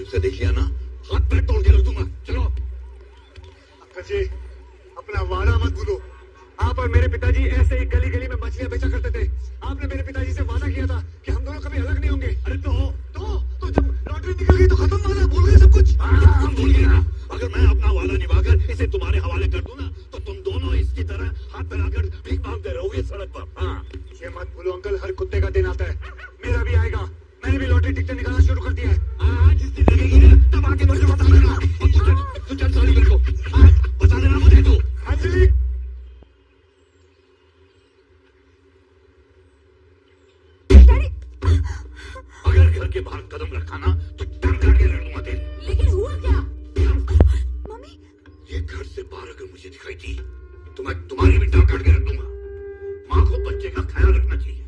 फिर से देख लिया ना, हाथ पैर तोड़ के रख दूंगा। चलो। अक्का जी, अपना वादा मत भूलो। आप और मेरे पिताजी ऐसे ही गली गली में मछलियां बेचा करते थे। आपने मेरे पिताजी से वादा किया था कि हम दोनों कभी अलग नहीं होंगे। अरे तो जब लॉटरी निकल गई तो खत्म वादा, भूल गए सब कुछ। हाँ, भूल गया। अगर मैं अपना वादा निभाकर इसे तुम्हारे हवाले कर दूं ना, तो तुम दोनों इसकी तरह हाथ फैलाकर भीख मांगते रहोगे सड़क पर। हाँ, ये मत भूलो अंकल, हर कुत्ते का दिन आता है। मेरा भी आएगा। मैंने भी लॉटरी टिकट निकालना शुरू कर दिया है। जिस दिन लगेगी ना, तब आके मुझे बता देना। तू चल सॉरी मेरे को बता देना मुझे तू। हाँ जी। अगर घर के बाहर कदम रखा ना, तो टांग करके रख दूंगा तेरी। लेकिन हुआ क्या? मम्मी, ये घर से बाहर अगर मुझे दिखाई दी, तो मैं तुम्हारी भी टांग काट के रख दूंगा। माँ को बच्चे का ख्याल रखना चाहिए।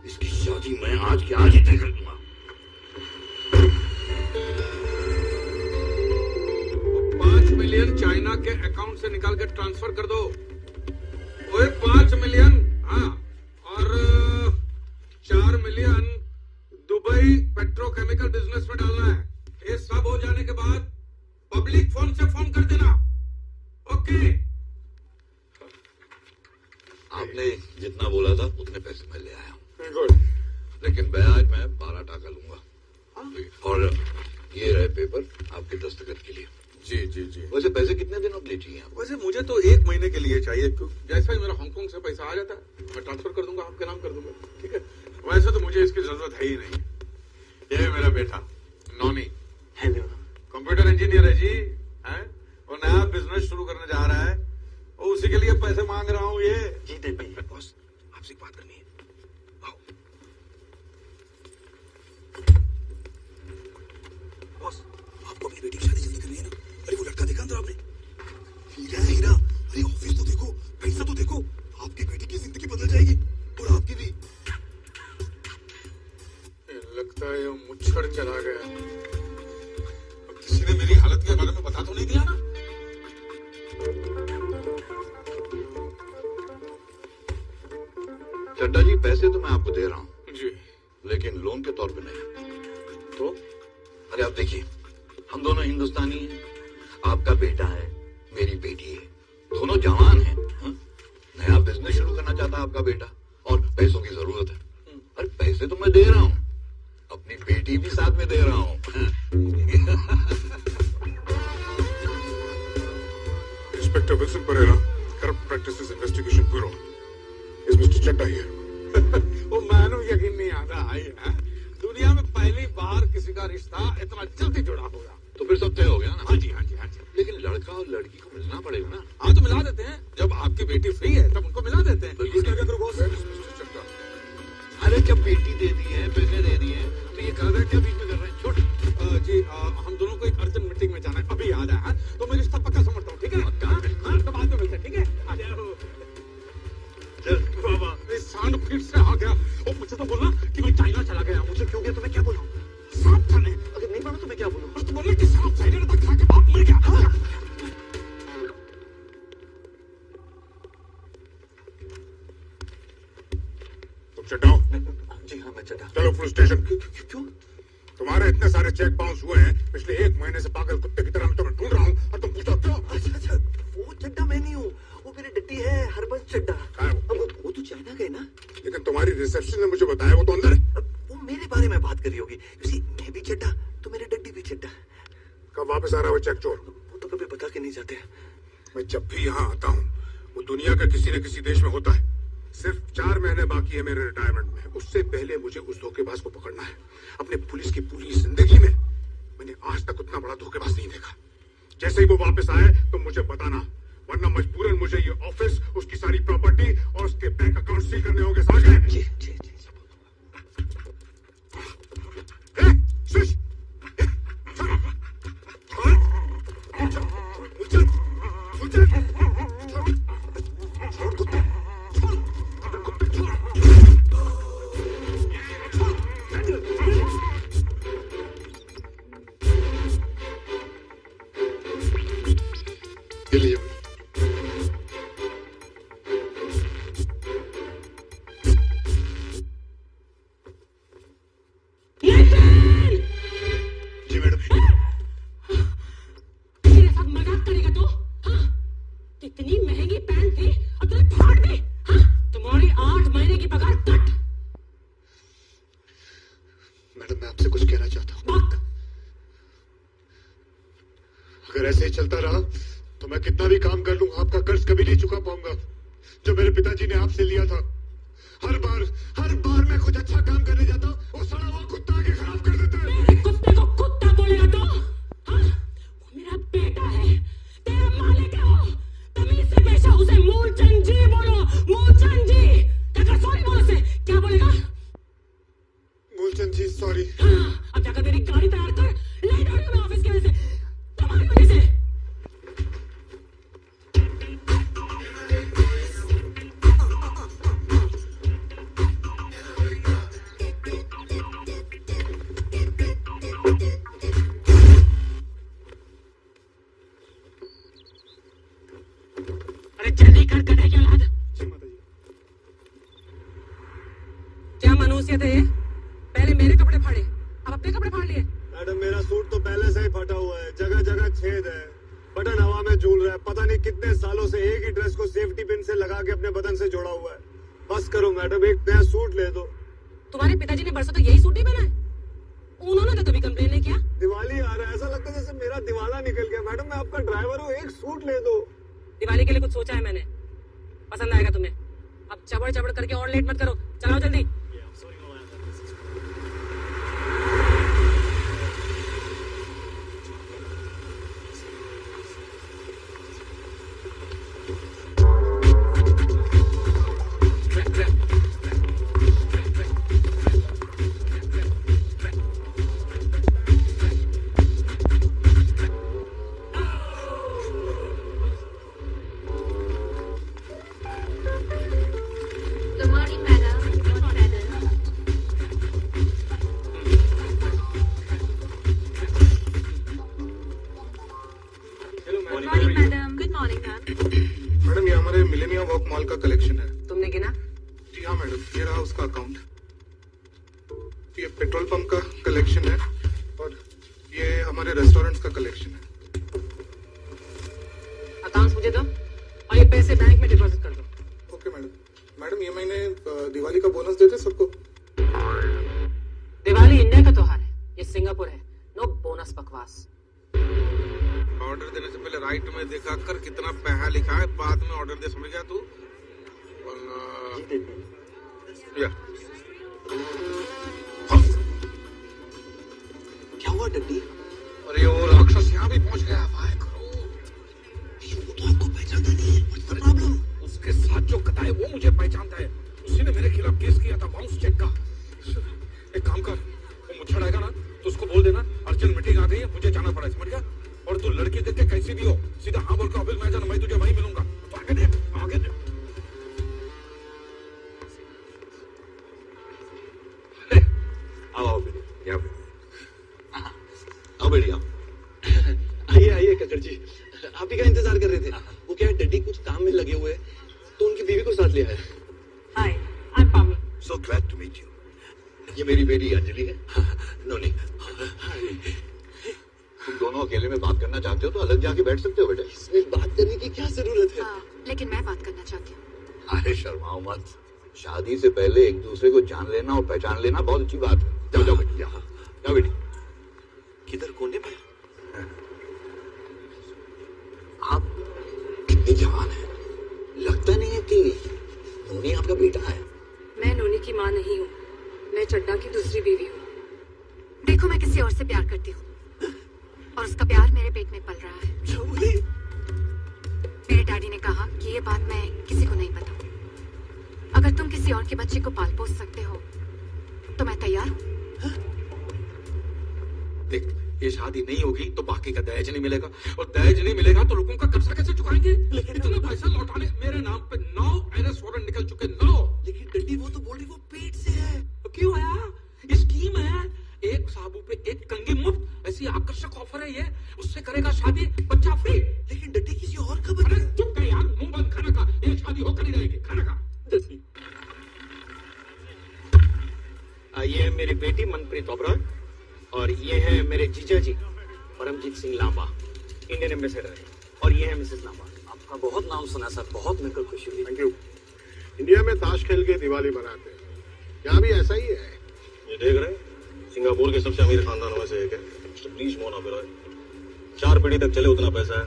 इसकी शादी मैं आज के आज ही तय कर दूंगा। 5 मिलियन चाइना के अकाउंट से निकाल के ट्रांसफर कर दो। ओए 5 मिलियन, हाँ, और 4 मिलियन दुबई पेट्रोकेमिकल बिजनेस में डालना है। ये सब हो जाने के बाद पब्लिक फोन से फोन कर देना। ओके। आपने जितना बोला था उतने पैसे मैं ले आया हूँ। गुड। लेकिन ब्याज मैं 12 टाका लूंगा। और ये रहे पेपर आपके दस्तखत के लिए। जी जी जी। वैसे पैसे कितने दिनों के लिए चाहिए? वैसे मुझे तो 1 महीने के लिए चाहिए। जैसा ही मेरा हांगकांग से पैसा आ जाता है, मैं ट्रांसफर कर दूंगा, आपके नाम कर दूंगा। ठीक है। वैसे तो मुझे इसकी जरूरत है ही नहीं। ये मेरा बेटा नॉनी। हेलो। कंप्यूटर इंजीनियर है जी। है वो नया बिजनेस शुरू करने जा रहा है, और उसी के लिए पैसे मांग रहा हूँ। ये जी देवी। बॉस, आपसे बात करनी है। आओ। बॉस, आपको अपनी बेटी की शादी जल्दी करनी है ना? अरे वो लड़का देखा अंदर आपने? हीरा है हीरा। अरे ऑफिस तो देखो, पैसा तो देखो। आपकी बेटी की जिंदगी बदल जाएगी, और आपकी भी। लगता है ये मुच्छड़ चला गया। किसी ने मेरी हालत के बारे में बता तो नहीं दिया ना? चड्डा जी, पैसे तो मैं आपको दे रहा हूँ जी, लेकिन लोन के तौर पे नहीं। तो अरे आप देखिए, हम दोनों हिंदुस्तानी हैं। आपका बेटा है, मेरी बेटी है, दोनों जवान हैं। नया बिजनेस शुरू करना चाहता है आपका बेटा, और पैसों की जरूरत है। अरे पैसे तो मैं दे रहा हूँ, अपनी बेटी भी साथ में दे रहा हूँ। Inspector Wilson Pereira, corrupt practices investigation bureau. Is mister Chadda here? वो मैंने यकीन नहीं आता है। दुनिया में पहली बार किसी का रिश्ता इतना जल्दी जुड़ा होगा। तो फिर सब तय हो गया ना? हाँ जी, हाँ जी, हाँ जी। लेकिन लड़का और लड़की को मिलना पड़ेगा ना? हाँ, तो मिला देते हैं। जब आपकी बेटी फ्री है तब उनको मिला देते हैं। बिल्कुल। क्या करूँ बॉस? मिस्टर चड्डा, अरे जब बेटी दे दी है, पैसे दे दिए, तो ये कागज क्या बीच में कर रहे हैं? छोड़। जी, हम दोनों को एक अर्जेंट मीटिंग में जाना है, अभी याद है। तो मैं रिश्ता पक्का समझता हूँ। ठीक है? तो बाद में मिलते हैं। ठीक है? बाबा, सांड फिर से आ गया। और मुझे तो बोलना कि मैं चाइना चला गया। मुझे क्यों गया? तुम्हें क्या बोला? सांप खाने। अगर नहीं माना तो मैं क्या बोलूं? और तो बोलना कि सांप चाइना तक खा के बाप मर गया। तुम चढ़ाओ। जी हाँ, मैं चढ़ा। चलो पुलिस स्टेशन। क्यों? तुम्हारे इतने सारे चेक बाउंस हुए हैं, पिछले 1 महीने से पागल कुत्ते की तरह मैं तुम्हें ढूंढ रहा हूँ, और तुम पूछो क्यों? अच्छा, वो चड्डा मैं नहीं हूँ, वो मेरी डट्टी है, हरबंस चड्डा। वो तो चाइना गए ना? लेकिन तुम्हारी रिसेप्शन ने मुझे बताया वो तो अंदर है। वो मेरे बारे में बात कर रही होगी। मैं भी चड्डा तो मेरे डड्डी भी चड्डा। कब वापस आ रहा है वो चेक चोर? वो तो कभी बता के नहीं जाते। मैं जब भी यहाँ आता हूँ, वो दुनिया के किसी न किसी देश में होता है। सिर्फ 4 महीने बाकी है मेरे रिटायरमेंट में। उससे पहले मुझे उस धोखेबाज को पकड़ना है। अपने पुलिस की पूरी जिंदगी में मैंने आज तक उतना बड़ा धोखेबाज नहीं देखा। जैसे ही वो वापस आए तो मुझे बताना, वरना मजबूरन मुझे ये ऑफिस, उसकी सारी प्रॉपर्टी और उसके बैंक अकाउंट सील करने होंगे। समझ गए? जी जी जी। मैं कितना भी काम कर लूं, आपका कर्ज कभी नहीं चुका पाऊंगा जो मेरे पिताजी ने आपसे लिया था। हर बार मैं कुछ अच्छा काम करने जाता हूँ, वो साला वो कुत्ता आके खराब कर देता है। मेरे कुत्ते को कुत्ता बोलेगा तो? हाँ? वो मेरा बेटा है, तेरा मालिक है वो। तमीज से पेश आओ, उसे मूलचंद जी बोलो, मूलचंद जी। क्या सॉरी बोलो से, क्या बोलेगा? मूलचंद जी सॉरी। हाँ, अब जाकर मेरी गाड़ी तैयार कर, लेट हो रही हूँ मैं ऑफिस की वजह से, तुम्हारी वजह से। अरे जल्दी कर, गधे की औलाद। क्या मनुष्यत है ये? पहले मेरे कपड़े फाड़े, अब अपने कपड़े फाड़ लिए। मैडम मेरा सूट तो पहले से ही फटा हुआ है, जगह जगह छेद है, बटन हवा में झूल रहा है। पता नहीं कितने सालों से एक ही ड्रेस को सेफ्टी पिन से लगा के अपने बदन से जोड़ा हुआ है। बस करो मैडम, एक नया सूट ले दो। तुम्हारे पिताजी ने बरसों तक यही सूट ही पहना है, उन्होंने तो कभी कंप्लेन नहीं किया। दिवाली आ रहा है, ऐसा लगता है जैसे मेरा दिवाला निकल गया। मैडम मैं आपका ड्राइवर हूँ, एक सूट ले दो। दिवाली के लिए कुछ सोचा है मैंने, पसंद आएगा तुम्हें। अब चबड़ चबड़ करके और लेट मत करो, चलाओ जल्दी। Good morning, madam. Good morning, madam. Good morning, madam. Good morning, ma'am. Madam ये हमारे मिलेनियम वॉक मॉल का कलेक्शन है। तुमने गिना? जी हाँ मैडम, ये रहा उसका अकाउंट। ये पेट्रोल पंप का कलेक्शन है और ये हमारे रेस्टोरेंट्स का कलेक्शन है। अकाउंट्स मुझे दो और ये पैसे बैंक में डिपॉजिट कर दो। Okay madam. मैडम ये महीने दिवाली का बोनस देते सबको। दिवाली इंडिया का त्योहार है, ये सिंगापुर है, नो बोनस बकवास। ऑर्डर देने से पहले राइट में देखा कर कितना पैसा लिखा है, बाद में ऑर्डर दे, समझ गया तू? या क्या हुआ डड्डी? अरे वो राक्षस यहाँ भी पहुंच गया। भाई करो, वो तो आपको पहचानता नहीं है। What's the problem? उसके साथ जो कथा है वो मुझे पहचानता है। उसी ने मेरे खिलाफ केस किया था बाउंस चेक का। एक काम कर, वो मुझे आएगा ना तो उसको बोल देना अर्जेंट मीटिंग आ गई है, मुझे जाना पड़ा, समझ गया? और तू लड़की देख के कैसी भी हो सीधा हाँ बोल के ऑफिस में जाना, मैं तुझे वहीं मिलूंगा। तो आगे दे, आगे दे। आओ बेटी, क्या आओ बेटी आओ। आइए आइए ककर जी, आप ही का इंतजार कर रहे थे। वो क्या है, डड्डी कुछ काम में लगे हुए हैं तो उनकी बीवी को साथ ले आया। Hi, I am Pami. So glad to meet you. ये मेरी बेटी अंजलि है। नोनी, तुम दोनों अकेले में बात करना चाहते हो तो अलग जाके बैठ सकते हो बेटा। इसमें बात करने की क्या जरूरत है? लेकिन मैं बात करना चाहती हूँ। अरे शर्माओ मत, शादी से पहले एक दूसरे को जान लेना और पहचान लेना बहुत अच्छी बात है। जाओ जाओ बेटी, जाओ जाओ बेटी। किधर कोने में? आप इतनी जवान है, लगता नहीं है कि नोनी आपका बेटा है। मैं नोनी की माँ नहीं हूँ, मैं चड्डा की दूसरी बीवी हूँ। देखो मैं किसी और से प्यार करती हूँ और उसका प्यार मेरे पेट में पल रहा है। मेरे डैडी ने कहा कि ये बात मैं किसी को नहीं बताऊं। अगर तुम किसी और के बच्चे को पाल पोस सकते हो तो मैं तैयार हूँ। देख, ये शादी नहीं होगी तो बाकी का दहेज नहीं मिलेगा, और दहेज नहीं मिलेगा तो लोगों का कर्जा कैसे चुकाएंगे? लेकिन इतना पैसा लौटाने मेरे नाम पे 9 अरेस्ट वारंट निकल चुके। 9। लेकिन डड्डी वो तो बोल रही वो पेट से है। तो क्यों आया? ये स्कीम है, एक साबु पे एक कंगी मुफ्त, ऐसी आकर्षक ऑफर है ये। उससे करेगा शादी, बच्चा फ्री। लेकिन डड्डी किसी और का अरे बच्चा। चुप कर यार, मुंह बंद, खाना खा। ये शादी होकर ही रहेगी, खाना खा। ये है मेरी बेटी मनप्रीत ओबरॉय और ये है मेरे जीजा जी परमजीत सिंह लांबा, इंडियन एम्बेसडर है, और ये है मिसेस लांबा। आपका बहुत नाम सुना सर, बहुत मेरे को खुशी हुई। Thank you. इंडिया में ताश खेल के दिवाली मनाते हैं, यहाँ भी ऐसा ही है। ये देख रहे हैं, सिंगापुर के सबसे अमीर खानदानों में से एक है मिस्टर ब्रीच मोहन ओबेरॉय। 4 पीढ़ी तक चले, उतना पैसा है।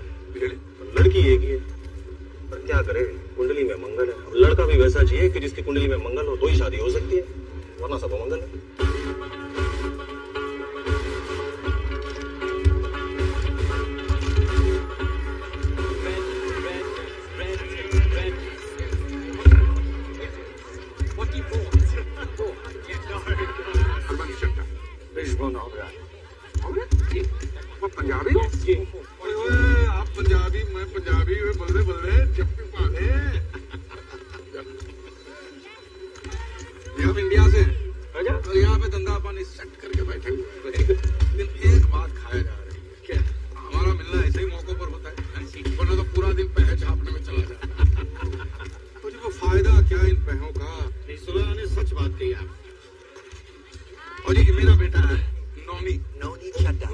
लड़की एक ही है, पर क्या करे, कुंडली में मंगल है। अब लड़का भी वैसा चाहिए कि जिसकी कुंडली में मंगल हो तो ही शादी हो सकती है, वरना सब अमंगल है। पंजाबी हो? ओए, आप पंजाबी, मैं पंजाबी, बल्ले जब भी पाले। हम इंडिया से हैं, और यहाँ पे धंधा पानी सेट करके बैठे हुए हैं। लेकिन एक बात खाया जा रही है, क्या? हमारा मिलना ऐसे ही मौकों पर होता है, वरना तो पूरा दिन पैसे छापने में चला जाता है। मुझे को फायदा क्या इन पैसों का? नहीं, सुबह ने सच बात कही आप। और ये मेरा बेटा है नौनी चड्डा।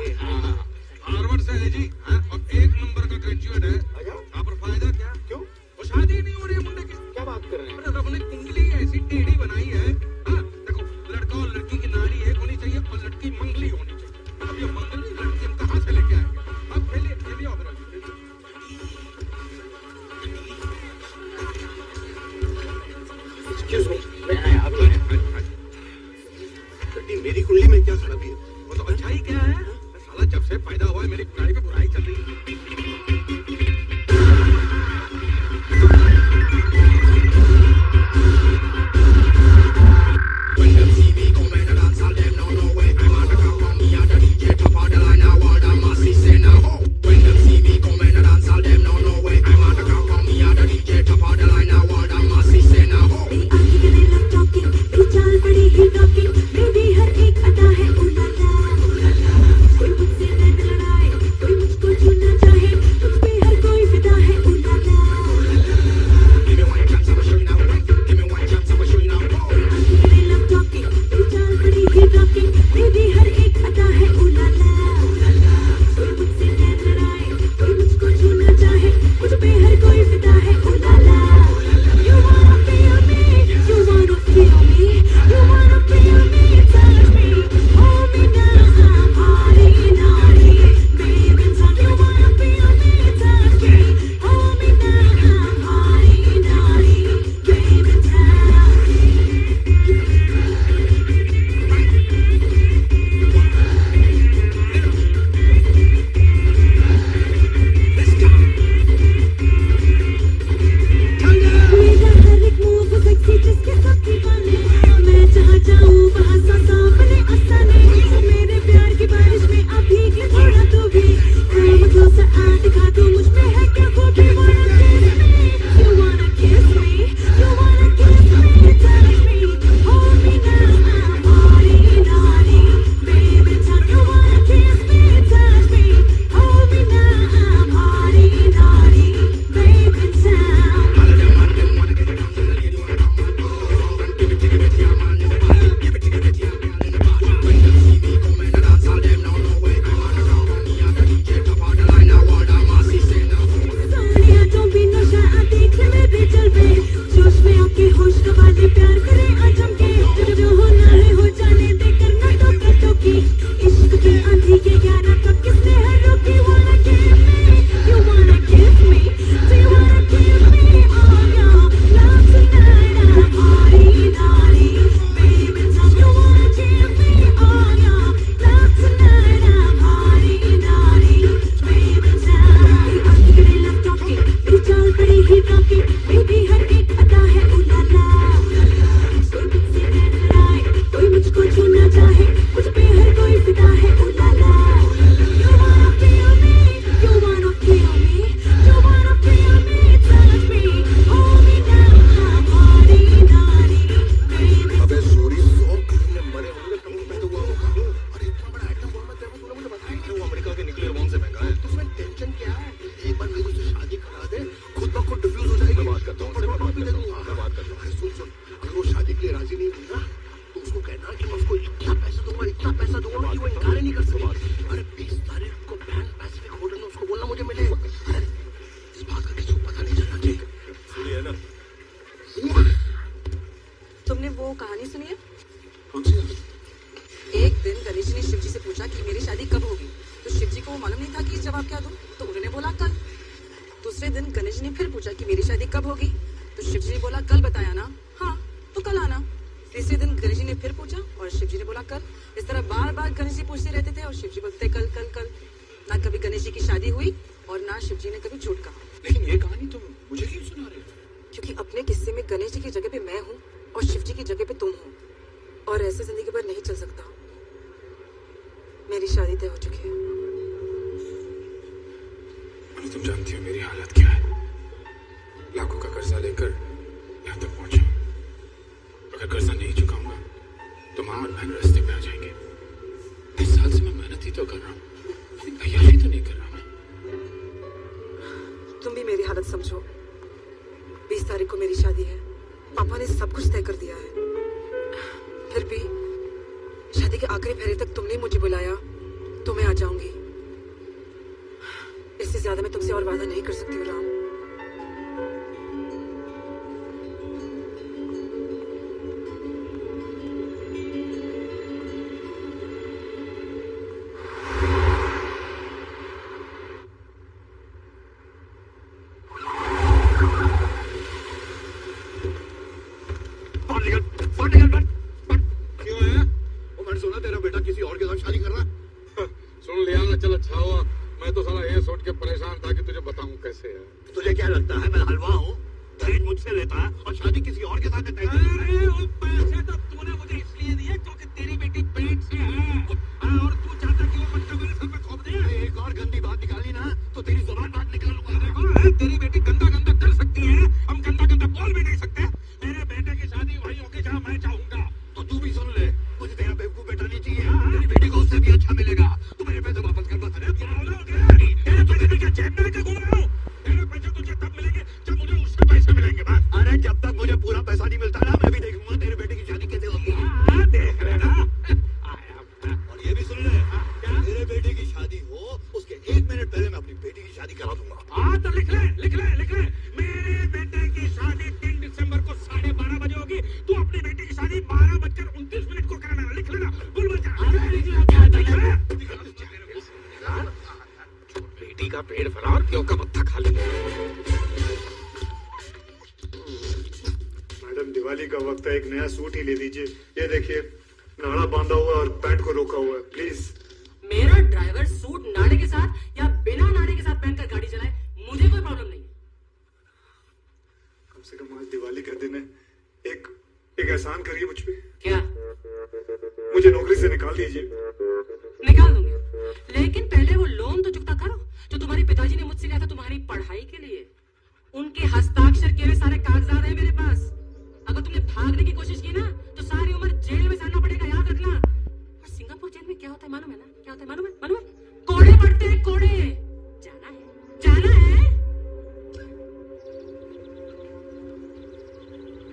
हार्वर्ड से है जी, और 1 नंबर का ग्रेजुएट है। यहाँ पर फायदा क्या? क्यों? वो शादी नहीं हो रही है मुंडे की। क्या बात कर रहे हैं? अरे रब ने कुंडली ऐसी टेढ़ी बनाई है। देखो, लड़का और लड़की की नाड़ी एक होनी चाहिए और लड़की मंगली होनी चाहिए। अब ये मंगली लड़की हम कहाँ से लेके आएंगे? अब खेलिए आओ मेरा जी। Excuse me, मैं आया अभी। मेरी कुंडली में क्या खराबी है? वो तो अच्छाई क्या है? साला जब से पैदा हुआ है मेरी कुंडली पे बुराई चल रही है। गणेश जी ने फिर पूछा कि मेरी शादी कब होगी, तो शिव जी ने बोला कल बताया ना। हाँ तो कल आना। तीसरे दिन गणेश जी ने फिर पूछा और शिव जी ने बोला कल। इस तरह बार बार गणेश जी पूछते रहते थे और शिव जी बोलते कल कल कल। ना कभी गणेश जी की शादी हुई और ना शिव जी ने कभी झूठ कहा। लेकिन ये कहानी तुम मुझे क्यों सुना रहे हो? क्योंकि अपने किस्से में गणेश जी की जगह पे मैं हूँ और शिव जी की जगह पे तुम हो, और ऐसे जिंदगी भर नहीं चल सकता। मेरी शादी तय हो चुकी है। तुम जानती हो मेरी हालत क्या है। लाखों का कर्जा लेकर यहाँ तक पहुंचा। अगर कर्जा नहीं चुकाऊंगा तो माँ और बहन रास्ते पे आ जाएंगे। 10 साल से मैं मेहनत ही तो कर रहा हूँ, तैयारी तो नहीं कर रहा मैं। तुम भी मेरी हालत समझो। 20 तारीख को मेरी शादी है। पापा ने सब कुछ तय कर दिया है। फिर भी शादी के आखिरी फेरे तक तुमने मुझे बुलाया तो मैं आ जाऊंगी। इससे ज्यादा मैं तुमसे और वादा नहीं कर सकती हूँ राम। क्यों है? वो मैंने सुना तेरा बेटा किसी और के साथ शादी कर रहा है। सुन लिया ना, चल अच्छा हुआ। मैं तो साला ये सोच के परेशान था कि तुझे बताऊं कैसे है। तुझे क्या लगता है मैं हलवा हूँ? दहेज मुझसे लेता है और शादी किसी और के साथ करता है। अरे वो पैसे तो तूने मुझे इसलिए दिए क्योंकि तेरी बेटी पेट से है। और तू चाहता कि वो बच्चा मेरे सर पे थोप दे। एक और गंदी बात निकाली ना तो तेरी जुबान बात निकालूंगा। देखो तेरी बेटी गंदा गंदा कर सकती है, हम गंदा गंदा बोल भी नहीं सकते। मेरे बेटे की शादी वही होगी जहाँ मैं चाहूंगा। तो तू भी सुन ले, मुझे तेरा बेवकूफ बेटा नहीं चाहिए। तेरी बेटी को उससे भी अच्छा मिलेगा। तू मेरे पैसे वापस कर बस। तेरे पैसे में क्या जेब में लेके घूम रहा हूँ? तेरे पैसे तुझे तब मिलेंगे जब मुझे उससे पैसे मिलेंगे। बस अरे जब तक मुझे पूरा पैसा नहीं मिलता ना मैं भी देखूंगा तेरे बेटे की शादी कैसे होगी। देख लेना। और ये भी सुन ले, तेरे बेटे की शादी हो उसके 1 मिनट पहले मैं अपनी बेटी की शादी करा दूंगा। हाँ तो लिख ले लिख ले लिख ले। मेरे बेटे की शादी 3 दिसंबर को 12:30 बजे होगी। तू अपनी बेटी की शादी 12:29 को कराना। लिख लेना। बोल बच्चा। बेटी का पेड़ फरा और क्यों का मत्था खाली। मैडम दिवाली का वक्त है, एक नया सूट ही ले लीजिए। ये देखिए नाड़ा बांधा हुआ है और पैंट को रोका हुआ है। प्लीज। मेरा ड्राइवर सूट नाड़े के साथ या बिना नाड़े के साथ पहनकर गाड़ी चलाए, मुझे कोई प्रॉब्लम नहीं है। कम से कम आज दिवाली का दिन है, एक एहसान करिए मुझ पे। क्या? मुझे नौकरी से निकाल दीजिए। निकाल दूंगी, लेकिन पहले वो लोन तो चुकता करो जो तुम्हारे पिताजी ने मुझसे लिया था तुम्हारी पढ़ाई के लिए। उनके हस्ताक्षर किए हुए सारे कागजात हैं मेरे पास। अगर तुमने भागने की कोशिश की ना तो सारी उम्र जेल में सड़ना पड़ेगा, याद रखना। और सिंगापुर जेल में क्या होता है मालूम है ना? क्या होता है मालूम है? कोड़े पड़ते हैं, कोड़े। जाना है, जाना है।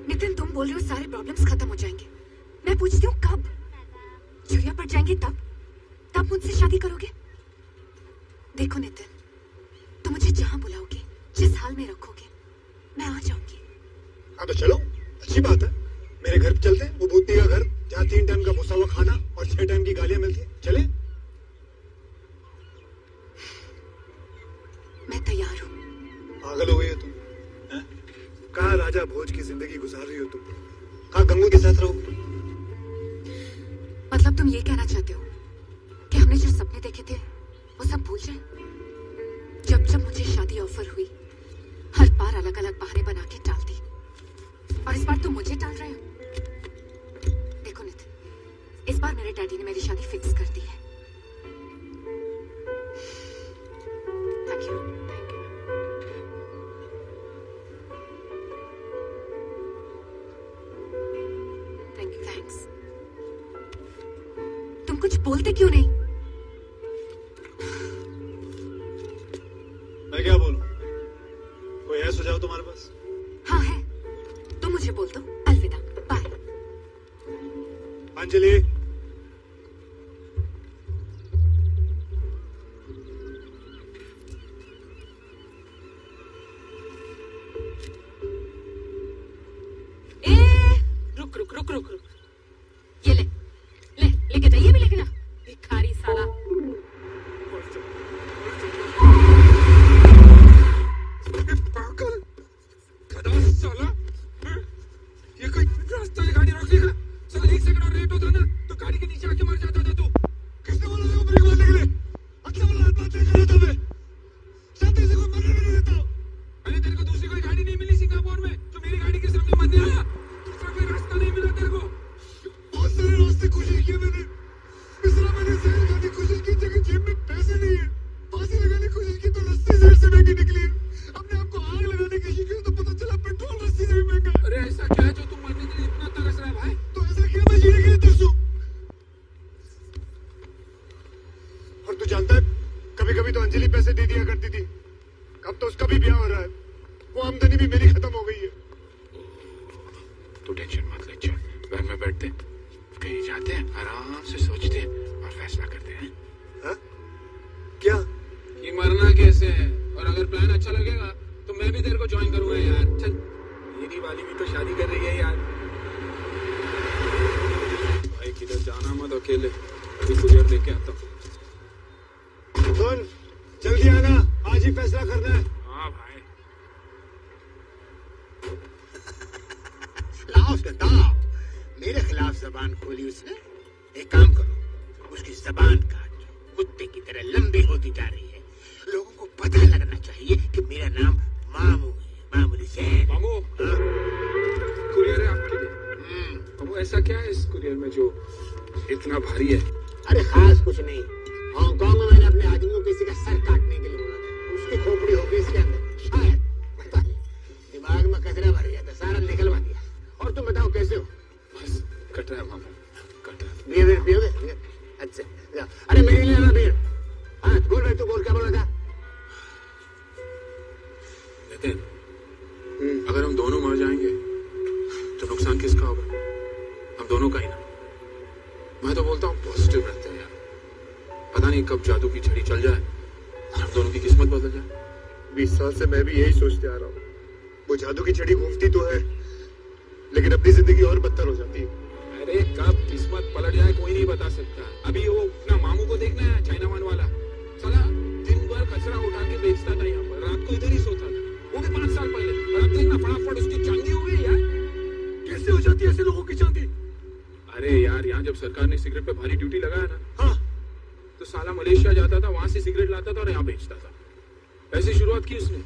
नितिन तुम बोल रहे हो सारे प्रॉब्लम्स खत्म हो जाएंगे। मैं पूछती हूँ कब? छुट्टियां पड़ जाएंगी तब मुझसे शादी करोगे? देखो नितिन, तुम मुझे जहां बुलाओगे, जिस हाल में रखोगे, मैं आ जाऊंगी। हाँ तो चलो, अच्छी बात है। मेरे घर चलते हैं, वो भूतनी का घर जहाँ 3 टाइम का भुसा हुआ खाना और 6 टाइम की गालियां मिलती है। चले? मैं तैयार हूँ। पागल हो गई हो तुम? कहाँ राजा भोज की जिंदगी गुजार रही हो तुम? कहाँ गंगू के साथ रहो? मतलब तुम ये कहना चाहते हो कि हमने जो सपने देखे थे वो सब भूल जाए? जब मुझे शादी ऑफर हुई, हर बार अलग अलग बहाने बना के टाल दी, और इस बार तुम मुझे टाल रहे हो। देखो नितिन, इस बार मेरे डैडी ने मेरी शादी फिक्स कर दी है। Thank you. थैंक्स। तुम कुछ बोलते क्यों नहीं? मैं क्या बोलूं? कोई है सुझाव तुम्हारे पास? हाँ है, तुम मुझे बोल दो। अलविदा, बाय। अंजलि, रुक। ये लेके जाइए भी लेके जा। भिखारी साला। वो आमदनी भी मेरी खत्म हो गई है। तू टेंशन मत ले, चल घर में बैठते कहीं जाते हैं, आराम से सोचते हैं और फैसला करते हैं। हाँ? क्या? कि मरना कैसे है, और अगर प्लान अच्छा लगेगा तो मैं भी तेरे को ज्वाइन करूंगा यार। चल, मेरी वाली भी तो शादी कर रही है यार। भाई किधर जाना मत अकेले, अभी कुरियर देके आता हूँ। सुन, जल्दी आना, आज ही फैसला करना है। हाँ भाई। लाओ, मेरे खिलाफ जबान खोली उसने। एक काम करो, उसकी जबान काट दो, कुत्ते की तरह लंबी होती जा रही है। लोगों को पता लगना चाहिए कि मेरा नाम मामू है, मामूली जैन। मामू, कुरियर है आपके लिए। मामू, ऐसा क्या है इस कुरियर में जो इतना भारी है? अरे खास कुछ नहीं, हांगकांग में मैंने अपने आदमी को किसी का सर काटने के लिए बोला था, उसकी खोपड़ी होगी इसके अंदर, शायद, पता नहीं। दिमाग में कचरा भर गया था, सारा निकलवा दिया। और तुम बताओ कैसे हो? बस कट रहा है मामू, कट रहा है। बियर पियोगे? अच्छा, अरे मेरे लिए ना बियर। हाँ बोल भाई, तू बोल, क्या बोला था? नितिन, अगर हम दोनों मर जाएंगे तो नुकसान किसका होगा? हम दोनों का ही ना। मैं तो बोलता हूँ पॉजिटिव रहते हैं यार, पता नहीं कब जादू की छड़ी चल जाए और हम दोनों की किस्मत बदल जाए। 20 साल से मैं भी यही सोचते आ रहा हूँ। वो जादू की छड़ी घूमती तो है, लेकिन अपनी जिंदगी और बदतर हो जाती है। अरे कब किस्मत पलट जाए कोई नहीं बता सकता। अभी वो अपना मामू को देखना है, चाइना मान वाला साला दिन भर कचरा उठा के बेचता था यहाँ पर, रात को इधर ही सोता था, वो भी 5 साल पहले। और अब देखना फटाफट उसकी चांदी हो गई यार। कैसे हो जाती है ऐसे लोगों की चांदी? अरे यार, यहाँ जब सरकार ने सिगरेट पे भारी ड्यूटी लगाया ना, हाँ, तो साला मलेशिया जाता था, वहां से सिगरेट लाता था और यहाँ बेचता था। ऐसे शुरुआत की उसने,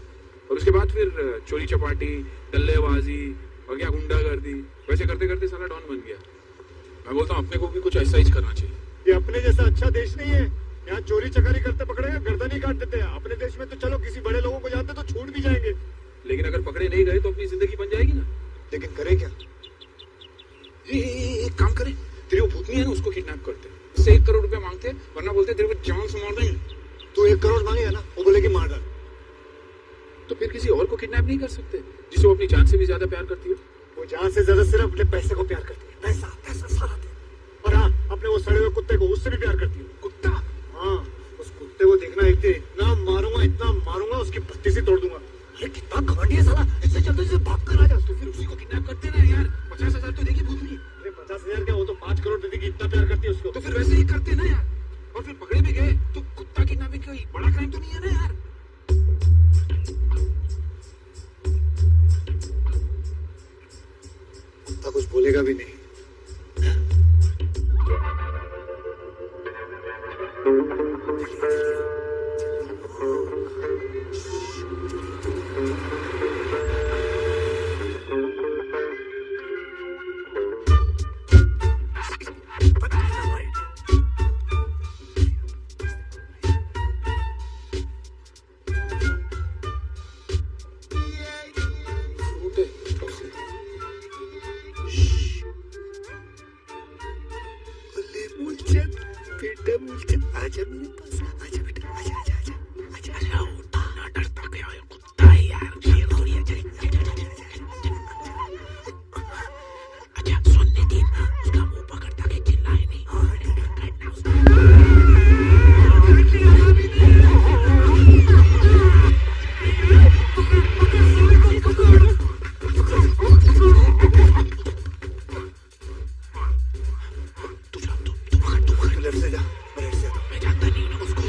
और उसके बाद फिर चोरी चपाटी, डल्लेबाजी और क्या गुंडागर्दी, वैसे करते करते साला डॉन बन गया। मैं बोलता हूँ अपने को भी कुछ ऐसा ही करना चाहिए। ये अपने जैसा अच्छा देश नहीं है, यहाँ चोरी चकारी करते पकड़ेगा गर्दन ही काट देते हैं। अपने देश में तो चलो किसी बड़े लोगों को जानते तो छूट भी जाएंगे, लेकिन अगर पकड़े नहीं गए तो अपनी जिंदगी बन जाएगी ना। लेकिन करें क्या? एक काम करें, तेरी वो भूतनी है ना, उसको किडनैप करते, इससे 1 करोड़ रुपया मांगते, वरना बोलते तेरे को जान से मार देंगे। तू 1 करोड़ मांगेगा ना, वो बोले कि मार डाल। तो फिर किसी और को किडनैप नहीं कर सकते जिसे वो अपनी जान से भी ज्यादा प्यार करती हो? वो जान से ज्यादा सिर्फ अपने पैसे को प्यार करती है, पैसा पैसा सारा दिन। और हाँ, अपने वो सड़े हुए कुत्ते को, उससे भी प्यार करती है। कुत्ता? हाँ, उस कुत्ते को देखना एक दिन इतना मारूंगा उसकी पत्ती से तोड़ दूंगा। अरे कितना घमंडी है साला, इससे चलते से भाग कर आ जा। तो फिर उसी को किडनैप करते ना यार, 50,000 तो देगी भूतनी। अरे 50,000 क्या, वो तो 5 करोड़ दे देगी, इतना प्यार करती है उसको। तो फिर वैसे ही करते ना यार, और फिर पकड़े भी गए तो कुत्ता किडनैपिंग कोई बड़ा क्राइम तो नहीं है ना यार। कुत्ता कुछ बोलेगा भी नहीं। आजा मेरे पास, आजा बेटा, आजा आजा आजा आजा आजा। उठा ना, डरता क्या है, कुत्ता है यार, शेर थोड़ी है। अच्छा सुन नितिन, उसका मुंह पकड़ ताकि चिल्लाए नहीं। काटना उसका। तू पकड़ लेफ्ट से जा, मैं राइट से आता हूँ। मैं जानता नहीं हूँ ना उसको।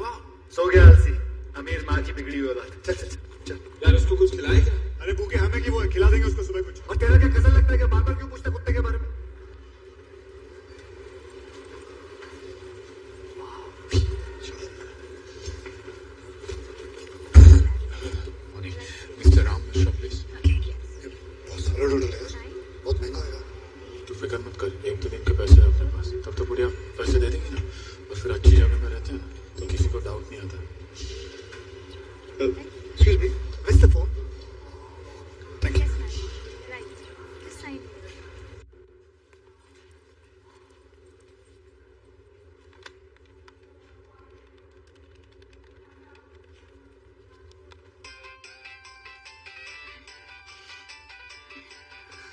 हुआ? सो गया अलसी, अमीर माँ की बिगड़ी हुई औलाद। चल चल चल। यार उसको कुछ खिलाए क्या? अरे भूखे हमें की वो है, खिला देंगे उसको सुबह कुछ। और तेरा क्या कसर लगता है कि बार बार क्यों पूछता कुत्ते के बारे में? Mister Ram Mishra please. बहुत सारा डोडल है, बहुत महंगा होगा। तू फिक्र मत कर, 1-2 दिन के पैसे है अपने पास, तब तो पूरे पैसे दे देंगे ना। और फिर अच्छी जगह में रहते हैं ना, तो किसी को डाउट नहीं आता। Excuse me,